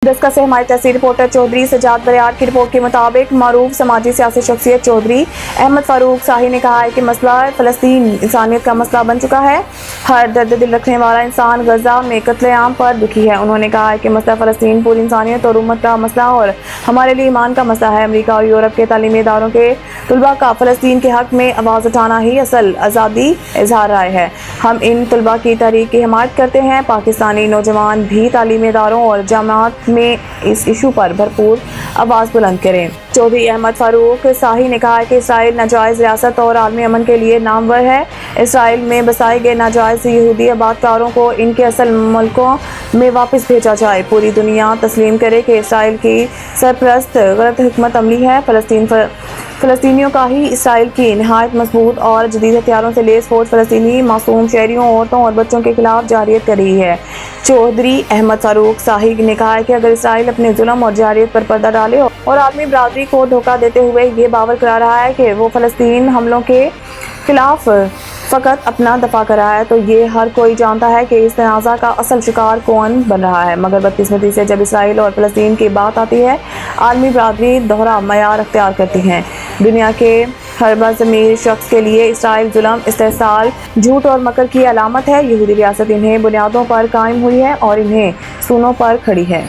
دسکہ سے ہماری تحصیل رپورٹر چودھری سجاد بریار کی رپورٹ کے مطابق معروف سماجی سیاسی شخصیت چودھری احمد فاروق شاہی نے کہا ہے کہ مسئلہ فلسطین انسانیت کا مسئلہ بن چکا ہے۔ ہر درد دل رکھنے والا انسان غزہ میں قتل عام پر دکھی ہے۔ انہوں نے کہا ہے کہ مسئلہ فلسطین پوری انسانیت اور امت کا مسئلہ اور ہمارے لیے ایمان کا مسئلہ ہے۔ امریکہ اور یورپ کے تعلیمی اداروں کے طلباء کا فلسطین کے حق میں آواز اٹھانا ہی اصل آزادی اظہار رائے ہے۔ ہم ان طلباء کی تحریک کی حمایت کرتے ہیں۔ پاکستانی نوجوان بھی تعلیمی اداروں اور جامعات میں اس ایشو پر بھرپور آواز بلند کریں۔ چودھری احمد فاروق شاہی نے کہا کہ اسرائیل ناجائز ریاست اور عالمی امن کے لیے نامور ہے۔ اسرائیل میں بسائے گئے ناجائز یہودی آبادکاروں کو ان کے اصل ملکوں میں واپس بھیجا جائے۔ پوری دنیا تسلیم کرے کہ اسرائیل کی سرپرست غلط حکمت عملی ہے۔ فلسطینیوں کا ہی اسرائیل کی نہایت مضبوط اور جدید ہتھیاروں سے لیس فوج فلسطینی معصوم شہریوں، عورتوں اور بچوں کے خلاف جارحیت کر رہی ہے۔ چودھری احمد فاروق شاہی نے کہا کہ اگر اسرائیل اپنے ظلم اور جارحیت پر پردہ ڈالے اور عالمی برادری کو دھوکہ دیتے ہوئے یہ باور کرا رہا ہے کہ وہ فلسطین حملوں کے خلاف فقط اپنا دفاع کر رہا ہے، تو یہ ہر کوئی جانتا ہے کہ اس تنازع کا اصل شکار کون بن رہا ہے۔ مگر بدقسمتی سے جب اسرائیل اور فلسطین کی بات آتی ہے، عالمی برادری دوہرا معیار اختیار کرتی ہے۔ دنیا کے ہر باضمیر شخص کے لیے اسرائیل ظلم، استحصال، جھوٹ اور مکر کی علامت ہے۔ یہودی ریاست انہیں بنیادوں پر قائم ہوئی ہے اور انہیں ستونوں پر کھڑی ہے۔